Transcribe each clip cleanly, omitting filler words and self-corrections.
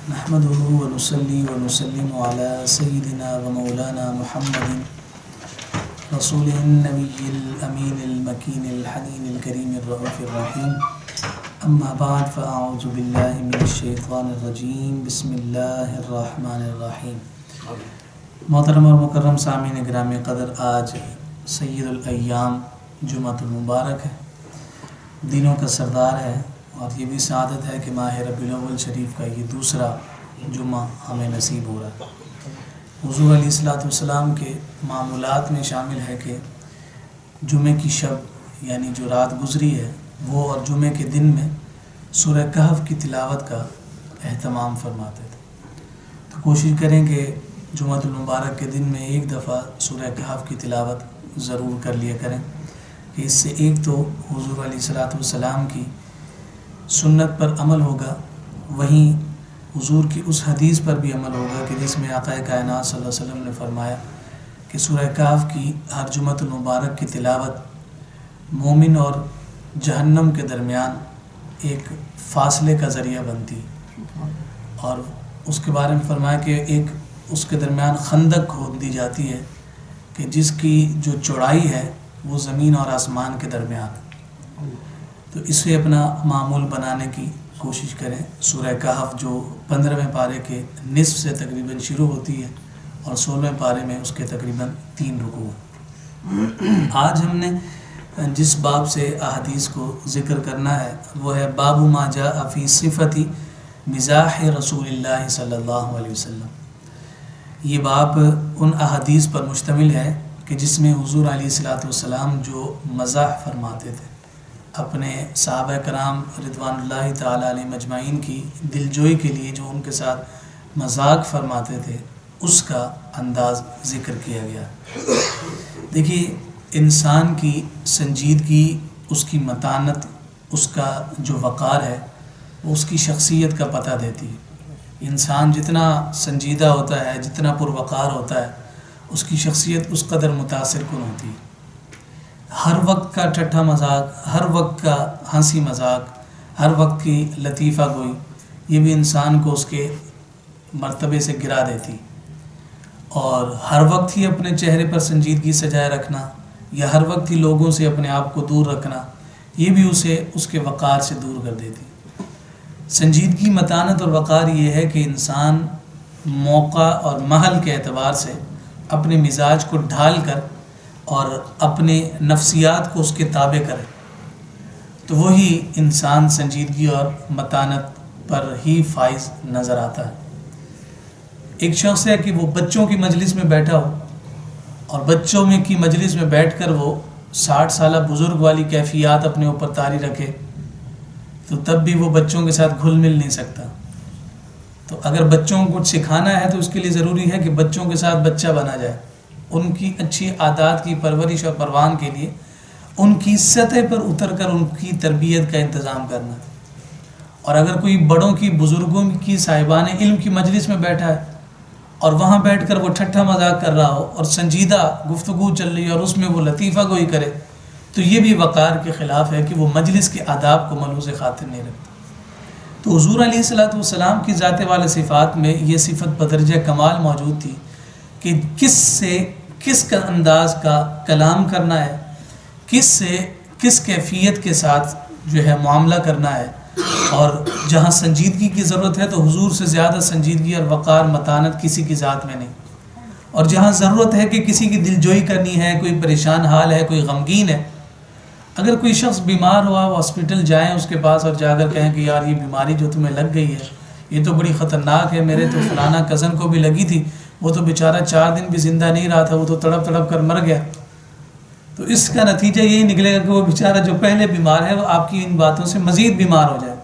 नहमदुहु व नुसल्ली व नुसल्लिमु अला सय्यिदिना व मौलाना मुहम्मदिन रसूलिन नबिय्यिल अमीनिल मकीनिल हनीनिल करीमिर रऊफ़िर रहीम। अम्मा बाद फ़अऊज़ु बिल्लाहि मिनश शैतानिर रजीम। बिस्मिल्लाहिर रहमानिर रहीम। मोहतरम और मुकर्रम सामीन गिरामी क़दर, आज सय्यदुल अय्याम जुमातुल मुबारक है, दिनों का सरदार है और ये भी सआदत है कि माह रबीउल अव्वल शरीफ का ये दूसरा जुमा हमें नसीब हो रहा है। हुज़ूर अलैहिस्सलाम के मामूलात में शामिल है कि जुमे की शब यानी जो रात गुज़री है वो और जुमे के दिन में सूरह कहफ़ की तिलावत का एहतमाम फरमाते थे। तो कोशिश करें कि जुमातुल मुबारक के दिन में एक दफ़ा सूरह कहफ़ की तिलावत ज़रूर कर लिया करें कि इससे एक तो हुज़ूर अलैहिस्सलाम की सुन्नत पर अमल होगा, वहीं हुज़ूर की उस हदीस पर भी अमल होगा कि जिसमें आक़ाए कायनात सल्लल्लाहु अलैहि वसल्लम ने फरमाया कि सूरह कहफ़ की हर जुमातुल मुबारक की तिलावत मोमिन और जहन्नम के दरमियान एक फ़ासले का ज़रिया बनती, और उसके बारे में फरमाया कि एक उसके दरमियान खंदक खोद दी जाती है कि जिसकी जो चौड़ाई है वो ज़मीन और आसमान के दरमियान। तो इसे अपना मामूल बनाने की कोशिश करें। सूरह कहफ़ जो 15वें पारे के निस्फ़ से तकरीबन शुरू होती है और 16वें पारे में उसके तकरीबन 3 रुकू हैं। आज हमने जिस बाब से अहादीस को ज़िक्र करना है वो है बाबु मा जाअ फ़ी सिफ़ति मिज़ाह रसूलिल्लाह सल्लल्लाहु अलैहि वसल्लम। ये बाब उन अहादीस पर मुश्तमिल है कि जिसमें हुज़ूर अलैहिस्सलातु वस्सलाम जो मज़ाह फरमाते थे, अपने सहाबा कराम रिदवानुल्लाहि ताला अलैहिम अजमाइन की दिलजोई के लिए जो उनके साथ मजाक फरमाते थे, उसका अंदाज़ ज़िक्र किया गया। देखिए, इंसान की संजीदगी, उसकी मतानत, उसका जो वक़ार है वो उसकी शख्सियत का पता देती है। इंसान जितना संजीदा होता है, जितना पुरवक़ार होता है, उसकी शख्सियत उस कदर मुतासिर कुन होती है। हर वक्त का ठट्ठा मजाक, हर वक्त का हंसी मजाक, हर वक्त की लतीफ़ा गोई, ये भी इंसान को उसके मर्तबे से गिरा देती। और हर वक्त ही अपने चेहरे पर संजीदगी सजाए रखना या हर वक्त ही लोगों से अपने आप को दूर रखना, ये भी उसे उसके वक़ार से दूर कर देती। संजीदगी, मतानत और वक़ार ये है कि इंसान मौका और महल के एतबार से अपने मिजाज को ढाल कर और अपने नफ्सियात को उसके ताबे करे, तो वही इंसान संजीदगी और मतानत पर ही फाइज नज़र आता है। एक शख्स है कि वो बच्चों की मजलिस में बैठा हो और बच्चों में की मजलिस में बैठकर वो 60 साल बुज़ुर्ग वाली कैफियत अपने ऊपर तारी रखे, तो तब भी वो बच्चों के साथ घुल मिल नहीं सकता। तो अगर बच्चों को कुछ सिखाना है तो उसके लिए ज़रूरी है कि बच्चों के साथ बच्चा बना जाए, उनकी अच्छी आदत की परवरिश और परवान के लिए उनकी सतह पर उतर कर उनकी तरबियत का इंतज़ाम करना। और अगर कोई बड़ों की, बुज़ुर्गों की, साहिबान इल्म की मजलिस में बैठा है और वहाँ बैठकर वो ठट्ठा मजाक कर रहा हो और संजीदा गुफ्तगू चल रही है और उसमें वो लतीफ़ा गोई करे, तो ये भी वक़ार के ख़िलाफ़ है कि वो मजलिस के आदाब को मलूज़ ख़ातिर नहीं रखता। तो हुज़ूर अलैहिस्सलातु वस्सलाम की ज़ात वाले सिफ़ात में ये सिफ़त बदरजा कमाल मौजूद थी कि किस अंदाज़ का कलाम करना है, किस कैफियत के साथ जो है मामला करना है। और जहाँ संजीदगी की ज़रूरत है तो हुजूर से ज़्यादा संजीदगी और वक़ार, मतानत किसी की ज़ात में नहीं। और जहाँ ज़रूरत है कि किसी की दिलजोई करनी है, कोई परेशान हाल है, कोई गमगीन है, अगर कोई शख्स बीमार हुआ, हॉस्पिटल जाएँ उसके पास और जाकर कहें कि यार ये बीमारी जो तुम्हें लग गई है ये तो बड़ी ख़तरनाक है, मेरे तो फलाना कज़न को भी लगी थी, वो तो बेचारा 4 दिन भी ज़िंदा नहीं रहा था, वो तो तड़प तड़प कर मर गया। तो इसका नतीजा यही निकलेगा कि वो बेचारा जो पहले बीमार है वो आपकी इन बातों से मज़ीद बीमार हो जाए।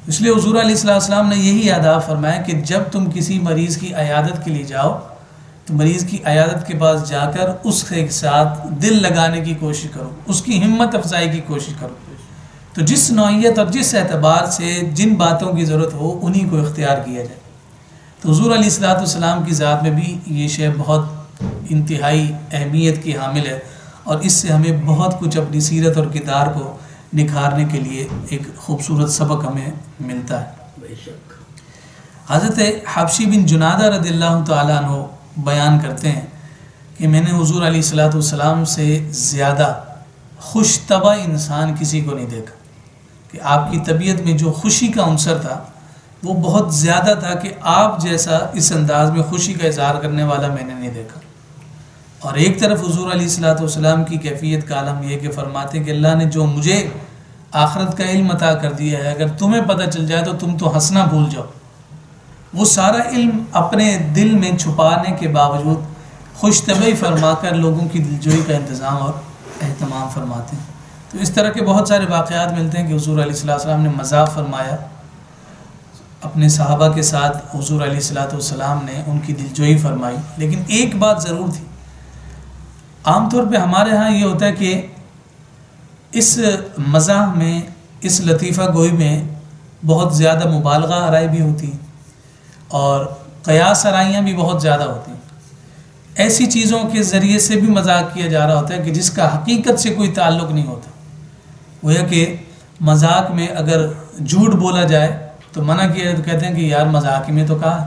इसलिए हुज़ूर अलैहिस्सलाम ने यही आदाब फरमाया कि जब तुम किसी मरीज़ की अयादत के लिए जाओ तो मरीज़ की अयादत के पास जाकर उसके साथ दिल लगाने की कोशिश करो, उसकी हिम्मत अफजाई की कोशिश करो। तो जिस नौइयत और जिस एतबार से जिन बातों की ज़रूरत हो उन्हीं को इख्तियार किया जाए। तो हुज़ूर अलैहिस्सलाम की ज़ात में भी ये शय बहुत इंतहाई अहमियत की हामिल है और इससे हमें बहुत कुछ अपनी सीरत और किरदार को निखारने के लिए एक ख़ूबसूरत सबक हमें मिलता है। हज़रत हबशी बिन जुनादा रदिल्लाहु ताला अन्हु बयान करते हैं कि मैंने हुज़ूर अलैहिस्सलाम से ज़्यादा खुशतबा इंसान किसी को नहीं देखा, कि आपकी तबीयत में जो खुशी का अंसर था वो बहुत ज़्यादा था कि आप जैसा इस अंदाज़ में खुशी का इज़हार करने वाला मैंने नहीं देखा। और एक तरफ हुज़ूर अलैहिस्सलाम की कैफियत का आलम यह कि फरमाते कि अल्लाह ने जो मुझे आखिरत का इल्म अता कर दिया है, अगर तुम्हें पता चल जाए तो तुम तो हंसना भूल जाओ। वो सारा इल्म अपने दिल में छुपाने के बावजूद खुशतबी फरमाकर लोगों की दिलजोई का इंतज़ाम और एहतमाम फरमाते हैं। तो इस तरह के बहुत सारे वाक़यात मिलते हैं कि हुज़ूर अलैहिस्सलाम ने मज़ाक फरमाया अपने सहाबा के साथ, हुज़ूर अलैहिस्सलाम ने उनकी दिलजोई फरमाई। लेकिन एक बात ज़रूर थी, आमतौर पे हमारे यहाँ ये होता है कि इस मज़ाह में, इस लतीफ़ा गोई में बहुत ज़्यादा मुबालगा आराई भी होती और क़यास आराइयाँ भी बहुत ज़्यादा होती हैं। ऐसी चीज़ों के ज़रिए से भी मजाक किया जा रहा होता है कि जिसका हकीकत से कोई ताल्लुक़ नहीं होता। वो यह कि मजाक में अगर झूठ बोला जाए तो मना किया, तो कहते हैं कि यार मजाक में तो कहा।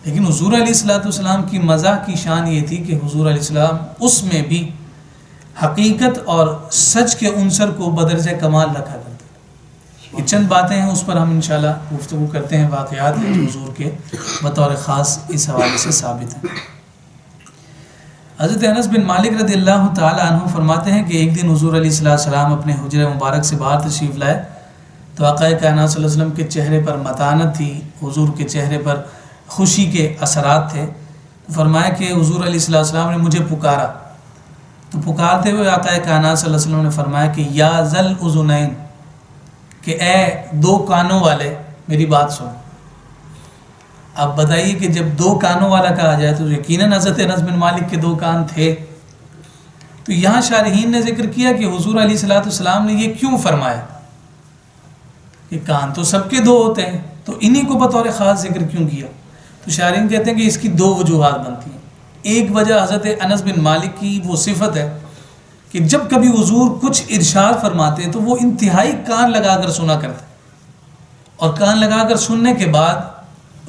लेकिन हुज़ूर अलैहिस्सलाम की मज़ाह की शान ये थी कि हुज़ूर अलैहिस्सलाम उसमें भी हकीकत और सच के उनसर को बदरजे कमाल रखा करते। ये चंद बातें हैं, उस पर हम इंशाल्लाह गुफ्तगू करते हैं। वाक़यात हैं जो हुज़ूर के बतौर ख़ास इस हवाले से साबित हैं। हज़रत अनस बिन मालिक रज़ियल्लाहु ताला अन्हु फरमाते हैं कि एक दिन हुज़ूर अलैहिस्सलाम अपने हुजरे मुबारक से बाहर तशरीफ़ लाए तो आक़ा कायनात सल्लल्लाहु अलैहि वसल्लम के चेहरे पर मतानत थी, हुज़ूर के चेहरे पर खुशी के असरात थे। तो फरमाया कि हुज़ूर अलैहिस्सलाम ने मुझे पुकारा, तो पुकारते हुए आक़ा कायनात सल्लल्लाहु अलैहि वसल्लम ने फरमाया कि या ज़ल उज़ुनैन, कि ए दो कानों वाले मेरी बात सुन। अब बताइए कि जब दो कानों वाला कहा जाए तो यकीनन हज़रत अनस बिन मालिक के दो कान थे। तो यहाँ शारहीन ने जिक्र किया कि हुज़ूर अलैहिस्सलाम ने ये क्यों फरमाया कि कान तो सबके दो होते हैं, तो इन्हीं को बतौर ख़ास जिक्र क्यों किया। तो शारहीन कहते हैं कि इसकी दो वजूहात बनती हैं। एक वजह हज़रत अनस बिन मालिक की वो सिफत है कि जब कभी हुज़ूर कुछ इरशाद फरमाते तो वो इंतहाई कान लगाकर सुना करते, और कान लगाकर सुनने के बाद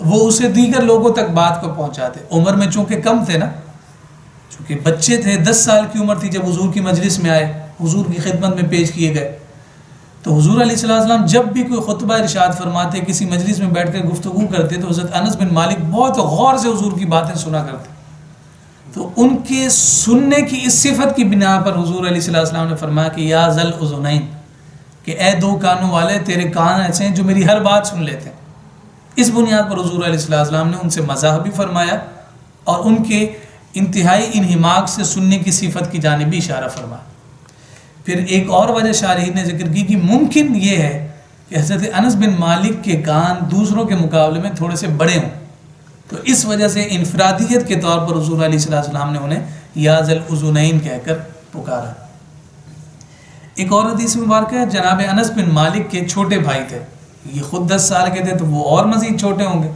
वो उसे दीगर लोगों तक बात को पहुंचाते। उम्र में चूँकि कम थे ना, चूँकि बच्चे थे, 10 साल की उम्र थी जब हुज़ूर की मजलिस में आए, हुज़ूर की खिदमत में पेश किए गए। तो हुज़ूर अलैहिस्सलाम जब भी कोई खुतबा इरशाद फरमाते, किसी मजलिस में बैठ कर गुफ्तगू करते, तो हज़रत अनस बिन मालिक बहुत गौर से हुज़ूर की बातें सुना करते। तो उनके सुनने की इस सिफत की बिना पर हुज़ूर अलैहिस्सलाम ने फरमाया कि या ज़ल उज़ुनैन, कि ए दो कानों वाले, तेरे कान ऐसे हैं जो मेरी हर बात सुन लेते हैं। इस बुनियाद पर हुज़ूर अलैहिस्सलाम ने उनसे मज़ाह भी फरमाया और उनके इंतहाई इन्हिमाक से सुनने की सिफत की जानिब भी इशारा फरमाया। फिर एक और वजह शारहीन ने जिक्र की कि मुमकिन ये है कि हज़रत अनस बिन मालिक के कान दूसरों के मुकाबले में थोड़े से बड़े हों, तो इस वजह से इनफरादियत के तौर पर हुज़ूर अलैहिस्सलाम ने उन्हें या ज़ल उज़ुनैन कहकर पुकारा। एक और हदीस मुबारक है, जनाब अनस बिन मालिक के छोटे भाई थे, ये ख़ुद 10 साल के थे, तो वो और मज़ीद छोटे होंगे।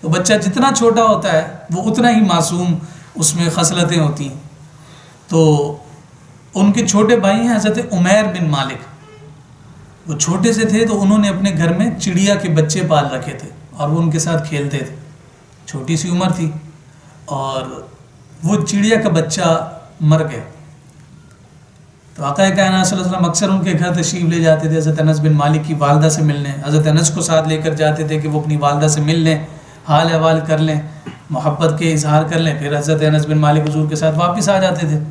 तो बच्चा जितना छोटा होता है वो उतना ही मासूम उसमें खसलतें होती हैं। तो उनके छोटे भाई हैं हज़रत उमैर बिन मालिक, वो छोटे से थे तो उन्होंने अपने घर में चिड़िया के बच्चे पाल रखे थे और वो उनके साथ खेलते थे। छोटी सी उम्र थी और वो चिड़िया का बच्चा मर गया। तो आक़ा कायनात सल्लल्लाहु अलैहि वसल्लम अक्सर उनके घर तशरीफ़ ले जाते थे हज़रत अनस बिन मालिक की वालदा से मिलने। हज़रत अनस को साथ लेकर जाते थे कि वो अपनी वालदा से मिल लें, हाल अहवाल कर लें, मोहब्बत के इजहार कर लें। फिर हज़रत अनस बिन मालिक हुज़ूर के साथ वापस आ जाते थे।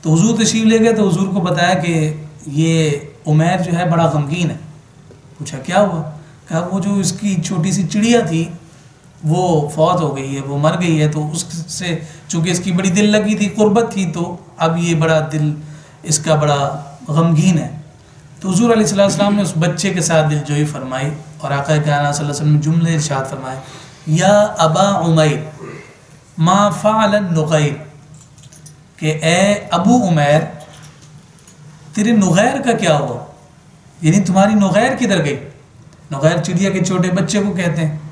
तो हुज़ूर तशरीफ़ ले गए तो हुज़ूर को बताया कि ये उमैर जो है बड़ा गमगीन है। पूछा क्या हुआ? कहा वो जो इसकी छोटी सी चिड़िया थी वो फौत हो गई है, वो मर गई है, तो उससे चूँकि इसकी बड़ी दिल लगी थी, कुर्बत थी, तो अब ये बड़ा दिल इसका बड़ा गमगीन है। तो हुज़ूर अलैहिस्सलाम ने उस बच्चे के साथ दिलजोई फरमाई और आक़ा कायनात सल्लल्लाहु अलैहि वसल्लम ने जुमले इरशाद फरमाए, या अबा उमैर मा फ़अल नुग़ैर, कि ए अबू उमैर तेरे नुग़ैर का क्या हुआ, यानी तुम्हारी नुग़ैर किधर गई। नुग़ैर चिड़िया के छोटे बच्चे को कहते हैं।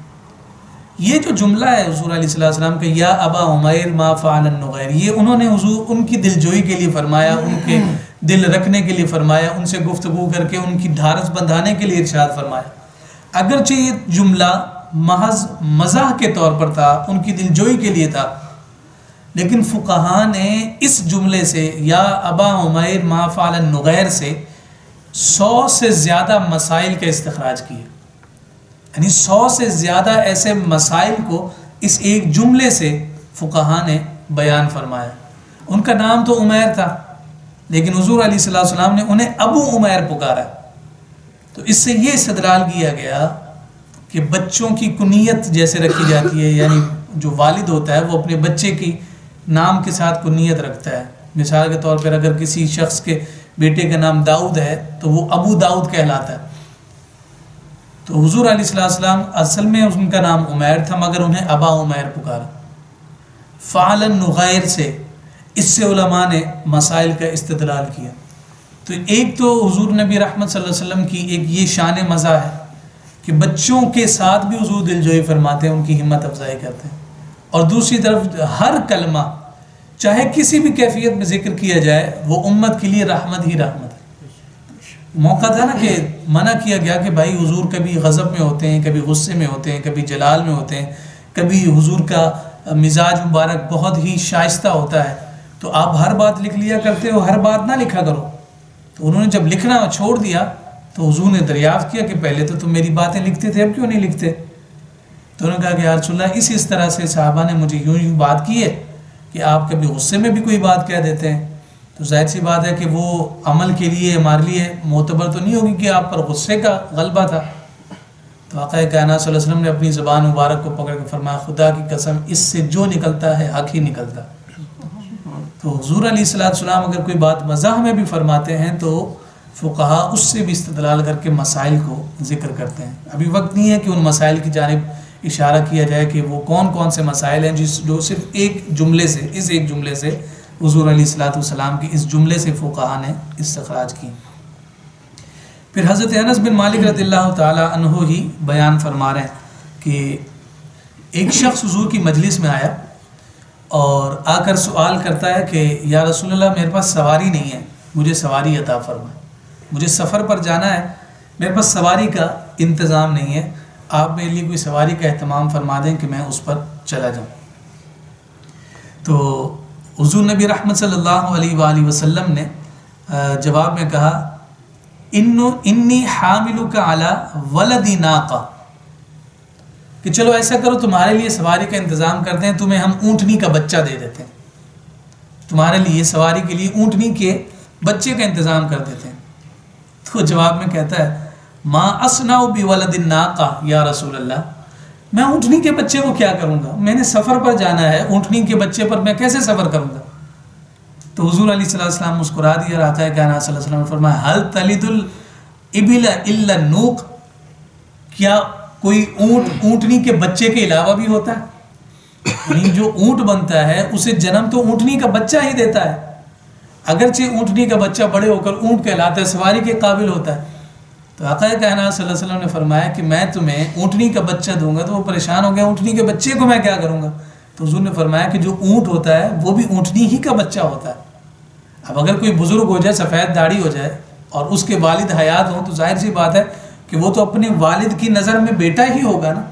ये जो जुमला है हुज़ूर अलैहिस्सलाम का या अबा उमैर मा फ़अल नुग़ैर, ये उन्होंने हुज़ूर उनकी दिलजोई के लिए फरमाया, उनके दिल रखने के लिए फरमाया, उनसे गुफ्तगू करके उनकी ढारस बंधाने के लिए इरशाद फरमाया। अगरचे ये जुमला महज मज़ाह के तौर पर था, उनकी दिलजोई के लिए था। लेकिन फुक़हा ने इस जुमले से या अबा उमैर मा फ़अल नुग़ैर से 100 से ज़्यादा मसाइल का इस्तिख़राज किया, यानी 100 से ज़्यादा ऐसे मसाइल को इस एक जुमले से फुक़हा ने बयान फरमाया। उनका नाम तो उमैर था, लेकिन हुज़ूर अलैहिस्सलातु वस्सलाम ने उन्हें अबू उमैर पुकारा। तो इससे ये इस्तदलाल किया गया कि बच्चों की कुनियत जैसे रखी जाती है, यानी जो वालिद होता है वो अपने बच्चे की नाम के साथ कुनियत रखता है। मिसाल के तौर पर अगर किसी शख्स के बेटे का नाम दाऊद है तो वो अबू दाऊद कहलाता है। तो हुज़ूर अलैहिस्सलातु वस्सलाम असल में उनका नाम उमैर था, मगर उन्हें अबा उमैर पुकारा। फ़अल नुग़ैर से इससे उलमा ने मसाइल का इस्तदलाल किया। तो एक तो हुज़ूर नबी रहमत सल्लल्लाहु अलैहि वसल्लम की एक ये शान मज़ा है कि बच्चों के साथ भी हुज़ूर दिलजोई फरमाते हैं, उनकी हिम्मत अफजाई करते हैं। और दूसरी तरफ हर कलमा चाहे किसी भी कैफियत में ज़िक्र किया जाए वो उम्मत के लिए रहमत ही रहमत है। मौका था ना कि मना किया गया कि भाई हुज़ूर कभी गज़ब में होते हैं, कभी गुस्से में होते हैं, कभी जलाल में होते हैं, कभी हुज़ूर का मिजाज मुबारक बहुत ही शाइस्ता होता है, तो आप हर बात लिख लिया करते हो, हर बात ना लिखा करो। तो उन्होंने जब लिखना छोड़ दिया तो हुज़ूर ने दरियाफ़्त किया कि पहले तो तुम मेरी बातें लिखते थे, अब क्यों नहीं लिखते? तो उन्होंने कहा कि या रसूलल्लाह, इस तरह से साहबा ने मुझे यूँ बात की है कि आप कभी गुस्से में भी कोई बात कह देते हैं। तो जाहिर सी बात है कि वो अमल के लिए हमारे लिए मोतबर तो नहीं होगी कि आप पर गुस्से का गलबा था। तो आक़ा कायनात सल्लल्लाहु अलैहि वसल्लम ने अपनी ज़बान मुबारक को पकड़ के फरमाया, खुदा की कसम इससे जो निकलता है हक़ ही निकलता। तो हुज़ूर अलैहिस्सलातु वस्सलाम अगर कोई बात मज़ाह में भी फरमाते हैं तो फ़ुक़हा उससे भी इस्तदलाल करके मसाइल को ज़िक्र करते हैं। अभी वक्त नहीं है कि उन मसाइल की जानिब इशारा किया जाए कि वो कौन कौन से मसाइल हैं जो सिर्फ एक जुमले से, इस एक जुमले से हुज़ूर अलैहिस्सलातु वस्सलाम की इस जुमले से फ़ुक़हा ने इस्तख़राज की। फिर हज़रत अनस बिन मालिक रज़ियल्लाहु ताला अन्हु ही बयान फरमा रहे हैं कि एक शख्स हुज़ूर की मजलिस में आया और आकर सवाल करता है कि या रसूलल्लाह, मेरे पास सवारी नहीं है, मुझे सवारी अता फरमाए, मुझे सफ़र पर जाना है, मेरे पास सवारी का इंतज़ाम नहीं है, आप मेरे लिए कोई सवारी का एहतमाम फरमा दें कि मैं उस पर चला जाऊँ। तो हुज़ूर नबी रहमत सल्लल्लाहु अलैहि वसल्लम ने जवाब में कहा, इन्नी हामिलुका अला वलदी नाक़ा, कि चलो ऐसा करो तुम्हारे लिए सवारी का इंतज़ाम करते हैं, तुम्हें हम ऊँटनी का बच्चा दे देते हैं, तुम्हारे लिए सवारी के लिए ऊँटनी के बच्चे का इंतज़ाम कर देते हैं। तो जवाब में कहता है, माँ असनाउ बि वलदिन नाक़ा या रसूल अल्लाह, मैं ऊँटनी के बच्चे को क्या करूँगा, मैंने सफ़र पर जाना है, ऊँटनी के बच्चे पर मैं कैसे सफ़र करूँगा? तो हुज़ूर अलैहिस्सलातु वस्सलाम मुस्कुरा दिया और आक़ा कायनात सल्लल्लाहु अलैहि वसल्लम ने फरमाया, हल तलिदुल इबिला इल्ला नूक़, क्या कोई ऊँटनी के बच्चे के अलावा भी होता है? यानी जो ऊँट बनता है उसे जन्म तो ऊँटनी का बच्चा ही देता है, अगरचे ऊँटनी का बच्चा बड़े होकर ऊँट कहलाता है, सवारी के काबिल होता है। तो आक़ा कायनात सल्लल्लाहु अलैहि वसल्लम ने फरमाया कि मैं तुम्हें ऊँटनी का बच्चा दूंगा, तो वो परेशान हो गया, ऊँटनी के बच्चे को मैं क्या करूँगा? तो हुज़ूर ने फरमाया कि जो ऊँट होता है वो भी ऊँटनी ही का बच्चा होता है। अब अगर कोई बुज़ुर्ग हो जाए, सफ़ेद दाढ़ी हो जाए और उसके वालिद हयात हों, तो जाहिर सी बात है कि वो तो अपने वालिद की नज़र में बेटा ही होगा ना,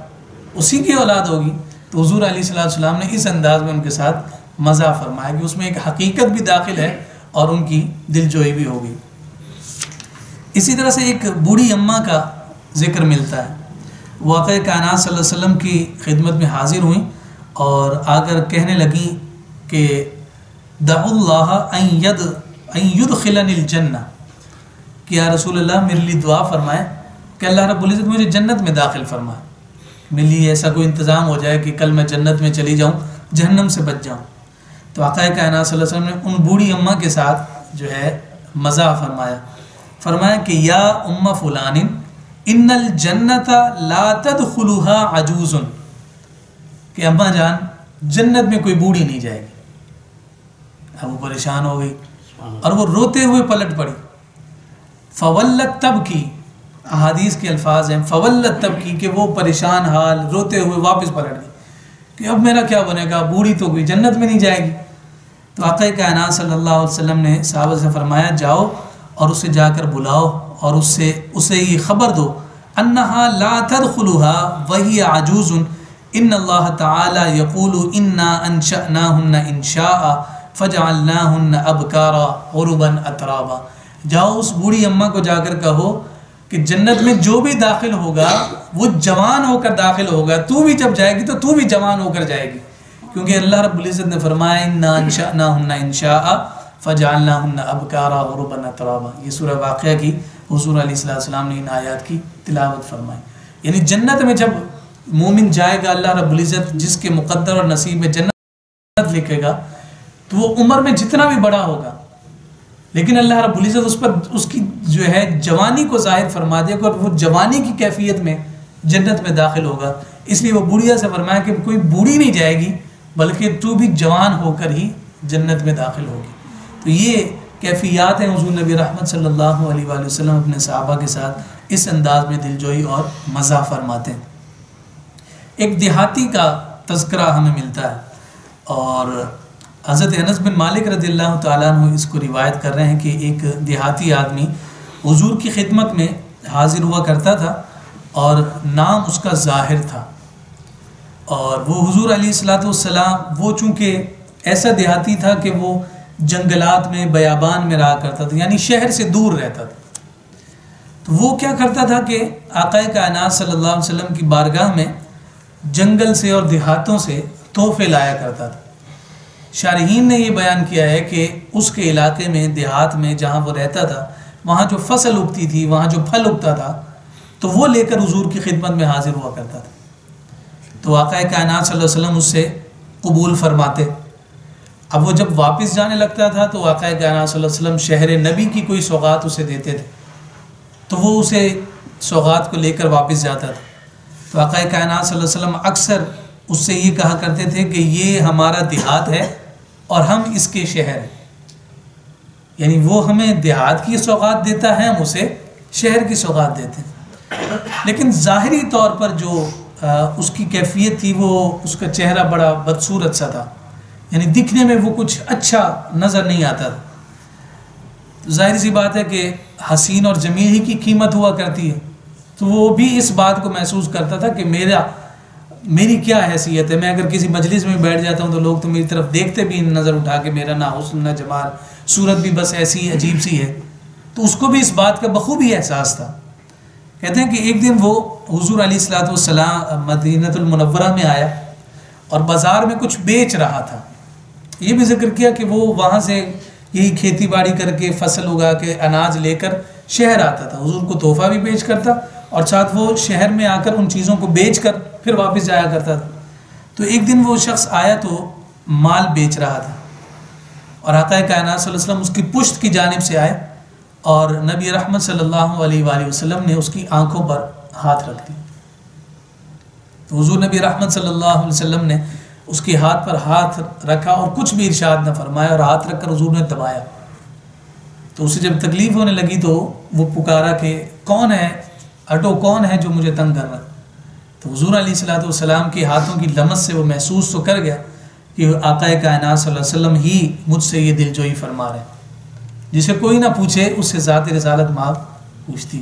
उसी की औलाद होगी। तो हुज़ूर अलैहिस्सलातु वस्सलाम ने इस अंदाज़ में उनके साथ मज़ा फरमाया कि उसमें एक हकीकत भी दाखिल है और उनकी दिलजोई भी होगी। इसी तरह से एक बूढ़ी अम्मा का ज़िक्र मिलता है। वो आक़ा कायनात सल्लल्लाहु अलैहि वसल्लम की खिदमत में हाज़िर हुई और आकर कहने लगी कि दउल्लाह अन युदखिलनिल जन्नह, कि या रसूलल्लाह मेरे लिए दुआ फरमाएं कि अल्लाह रब्बुल इज़्ज़त मुझे जन्नत में दाखिल फरमाए, मेरे लिए ऐसा कोई इंतज़ाम हो जाए कि कल मैं जन्नत में चली जाऊँ, जहन्नम से बच जाऊँ। तो आक़ा कायनात सल्लल्लाहु अलैहि वसल्लम ने उन बूढ़ी अम्मा के साथ जो है मज़ा फरमाया कि या उम्मा फुलानिन इन्नल जन्नता ला तदखुलुहा अजूज़ुन, कि अम्मा जान जन्नत में कोई बूढ़ी नहीं जाएगी। अब वो परेशान हो गई और वो रोते हुए पलट पड़ी। फ़वल्लत तब की, अहादीस के अल्फाज हैं, फ़वल्लत तब की, कि वो परेशान हाल रोते हुए वापस पलट गई कि अब मेरा क्या बनेगा, बूढ़ी तो कोई जन्नत में नहीं जाएगी। तो आक़ा कायनात सल्लल्लाहु अलैहि वसल्लम ने सहाबा से फरमाया, जाओ और उसे जाकर बुलाओ और उसे ये ख़बर दो अन्नहा ला तदखुलुहा वही आजूजुन इन्नल्लाह तआला यक़ूलु इन्ना अंशअनाहुन्ना इंशाअ फजअलनाहुन्ना अबकारा उरुबन अतराबा। जाओ उस बूढ़ी अम्मा को जाकर कहो कि जन्नत में जो भी दाखिल होगा वो जवान होकर दाखिल होगा, तू भी जब जाएगी तो तू भी जवान होकर जाएगी, क्योंकि अल्लाह रब्बुल इज़्ज़त ने फरमाया इन्ना अंशअनाहुन्ना इंशाअ फजअलनाहुन्ना अबकारा उरुबन अतराबा। ये सूरह वाक़िया की हुज़ूर अलैहिस्सलाम ने इन आयत की तिलावत फरमाई। यानी जन्नत में जब मोमिन जाएगा, अल्लाह रब्बुल इज़्ज़त जिसके मुक़द्दर और नसीब में जन्नत लिखेगा तो वो उम्र में जितना भी बड़ा होगा, लेकिन अल्लाह रब्बुल इज़्ज़त उस पर उसकी जो है जवानी को ज़ाहिर फरमा देगा और वो जवानी की कैफियत में जन्नत में दाखिल होगा। इसलिए वो बुढ़िया से फरमाया कि कोई बूढ़ी नहीं जाएगी बल्कि तू भी जवान होकर ही जन्नत में दाखिल होगी। तो ये कैफियत हैं हुज़ूर नबी रहमत सल्लल्लाहु अलैहि वसल्लम अपने सहाबा के साथ इस अंदाज में दिलजोई और मज़ा फरमाते हैं। एक देहाती का तज़किरा हमें मिलता है और हज़रत अनस बिन मालिक रज़ियल्लाहु ताला अन्हु इसको रिवायत कर रहे हैं कि एक देहाती आदमी हुज़ूर की खिदमत में हाजिर हुआ करता था और नाम उसका ज़ाहिर था। और वो हुज़ूर अलैहिस्सलातु वस्सलाम वो चूँकि ऐसा देहाती था कि वो जंगलात में बयाबान में रहा करता था, यानी शहर से दूर रहता था। तो वो क्या करता था कि आक़ाए कायनात सल्लल्लाहु अलैहि वसल्लम की बारगाह में जंगल से और देहातों से तोहफे लाया करता था। शारहीन ने ये बयान किया है कि उसके इलाके में देहात में जहाँ वो रहता था वहाँ जो फसल उगती थी, वहाँ जो फल उगता था, तो वो लेकर हुज़ूर की खिदमत में हाजिर हुआ करता था। तो आक़ाए कायनात सल्लल्लाहु अलैहि वसल्लम उससे कबूल फरमाते। अब वो जब वापस जाने लगता था तो आक़ाए कायनात सल्लल्लाहु अलैहि वसल्लम शहर नबी की कोई सौगात उसे देते थे, तो वो उसे सौगात को लेकर वापस जाता था। तो आक़ाए कायनात सल्लल्लाहु अलैहि वसल्लम अक्सर उससे ये कहा करते थे कि ये हमारा देहात है और हम इसके शहर हैं, यानी वो हमें देहात की सौगात देता है, हम उसे शहर की सौगात देते हैं। लेकिन ज़ाहिरी तौर पर जो उसकी कैफियत थी वो उसका चेहरा बड़ा बदसूरत सा था, यानी दिखने में वो कुछ अच्छा नज़र नहीं आता था। तो जाहिर सी बात है कि हसीन और जमील ही की कीमत हुआ करती है, तो वो भी इस बात को महसूस करता था कि मेरी क्या हैसियत है, मैं अगर किसी मजलिस में बैठ जाता हूँ तो लोग तो मेरी तरफ देखते भी नज़र उठा के, मेरा ना हुस्न ना जमाल, सूरत भी बस ऐसी अजीब सी है। तो उसको भी इस बात का बखूबी एहसास था। कहते हैं कि एक दिन वो हुज़ूर अलैहिस्सलातु वस्सलाम मदीनतुल मुनव्वरा में आया और बाज़ार में कुछ बेच रहा था। ये भी जिक्र किया कि वो वहाँ से यही खेती बाड़ी करके फसल उगा के अनाज लेकर शहर आता था, हुज़ूर को तोहफ़ा भी पेश करता और साथ वो शहर में आकर उन चीज़ों को बेच कर फिर वापस जाया करता था। तो एक दिन वो शख्स आया तो माल बेच रहा था और आक़ाए कायनात सल्लल्लाहु अलैहि वसल्लम उसकी पुश्त की जानिब से आए और नबी रहमत सल्लल्लाहु अलैहि वसल्लम ने उसकी आंखों पर हाथ रख दिया। तो हुज़ूर नबी रहमत सल्लल्लाहु अलैहि वसल्लम ने उसके हाथ पर हाथ रखा और कुछ भी इरशाद न फरमाया और हाथ रखकर हुज़ूर ने दबाया। तो उसे जब तकलीफ़ होने लगी तो वो पुकारा कि कौन है, हटो, कौन है जो मुझे तंग कर रहा। तो हुज़ूर अलैहिस्सलातु वस्सलाम के हाथों की लमस से वो महसूस तो कर गया कि आक़ाए कायनात सल्लल्लाहु अलैहि वसल्लम ही मुझसे ये दिलजोई फरमा रहे हैं। जिसे कोई ना पूछे उससे ज़ात रिसालत माँ पूछती,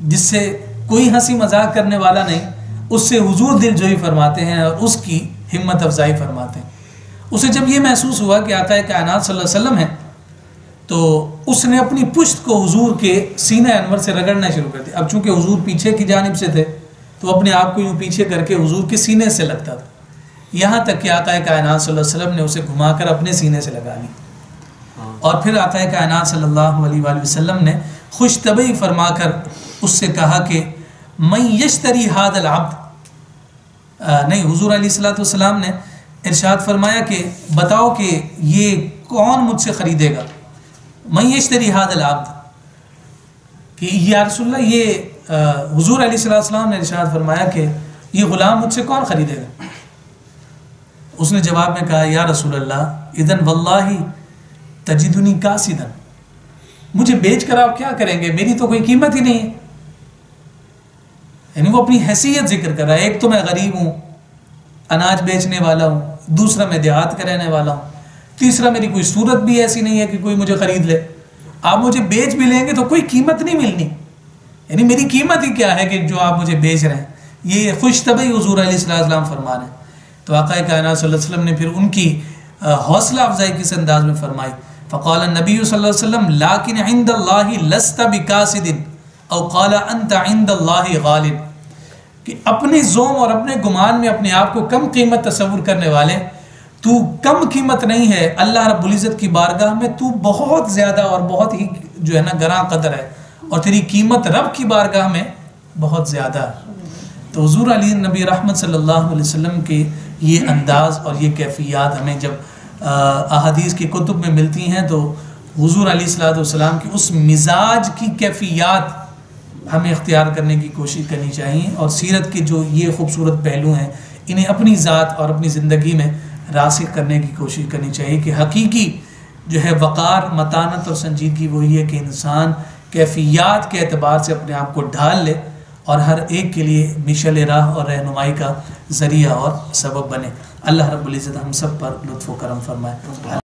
जिससे कोई हंसी मजाक करने वाला नहीं उससे हुज़ूर दिलजोई फरमाते हैं और उसकी हिम्मत अफजाई फरमाते हैं। उसे जब ये महसूस हुआ कि आक़ाए कायनात सल्लल्लाहु अलैहि वसल्लम है तो उसने अपनी पुश्त को हुज़ूर के सीने अनवर से रगड़ना शुरू कर दिया। अब चूँकि हुज़ूर पीछे की जानिब से थे तो अपने आप को यूँ पीछे करके हुज़ूर के सीने से लगता था, यहाँ तक कि आक़ाए कायनात सल्लल्लाहु अलैहि वसल्लम ने उसे घुमाकर अपने सीने से लगा ली। और फिर आक़ाए कायनात सल्लल्लाहु अलैहि वसल्लम ने खुश तबई फरमाकर उससे कहा कि मैं यश्तरी हादल अब्द, नहीं, हुज़ूर अलैहिस्सलातु वस्सलाम ने इरशाद फरमाया कि बताओ कि ये कौन मुझसे ख़रीदेगा। मैं यश्तरी हादल अब्द, कि या रसूलल्लाह, ये हुज़ूर अलैहिस्सलातु वस्सलाम ने इरशाद फरमाया कि ये ग़ुलाम मुझसे कौन ख़रीदेगा। उसने जवाब में कहा, या रसूलल्लाह इदन वल्लाही तजिदुनी कासिदन, मुझे बेच कर आप क्या करेंगे, मेरी तो कोई कीमत ही नहीं है। यानी वो अपनी हैसियत जिक्र कर रहा है, एक तो मैं गरीब हूँ, अनाज बेचने वाला हूँ, दूसरा मैं देहात का रहने वाला हूँ, तीसरा मेरी कोई सूरत भी ऐसी नहीं है कि कोई मुझे ख़रीद ले, आप मुझे बेच भी लेंगे तो कोई कीमत नहीं मिलनी। यानी मेरी कीमत ही क्या है कि जो आप मुझे बेच रहे हैं। ये खुश तबई हुजूर अलैहिस्सलाम फरमा रहे हैं। तो आक़ा कायनात सल्लल्लाहु अलैहि वसल्लम ने फिर उनकी हौसला अफजाई किस अंदाज में फरमाई। फ़क़ाल नबी सल्लल्लाहु अलैहि वसल्लम लाकिन इंदल्लाहि लस्त बिकासिदिन औ क़ाल अंत इंदल्लाहि गालिब, कि अपने ज़ोम और अपने गुमान में अपने आप को कम कीमत तस्वुर करने वाले, तू कम कीमत नहीं है, अल्लाह रब्बुल इज़्ज़त की बारगाह में तू बहुत ज़्यादा और बहुत ही जो है ना गरां कदर है, और तेरी कीमत रब की बारगाह में बहुत ज़्यादा। तो हुज़ूर अली नबी रहमत सल्लल्लाहु अलैहि वसल्लम के ये अंदाज़ और ये कैफियत हमें जब अहादीस की कुतुब में मिलती हैं तो हुज़ूर अलैहिस्सलाम की उस मिजाज की कैफियत हमें इख्तियार करने की कोशिश करनी चाहिए, और सीरत के जो ये खूबसूरत पहलू हैं इन्हें अपनी ज़ात और अपनी ज़िंदगी में रासिख करने की कोशिश करनी चाहिए कि हकीकी जो है वक़ार, मतानत और संजीदगी वही है कि इंसान कैफियत के एतबार से अपने आप को ढाल ले और हर एक के लिए मिशल राह और रहनुमाई का ज़रिया और सबब बने। अल्लाह रब्बुल इज़्ज़त हम सब पर लुत्फ़ व करम फरमाए।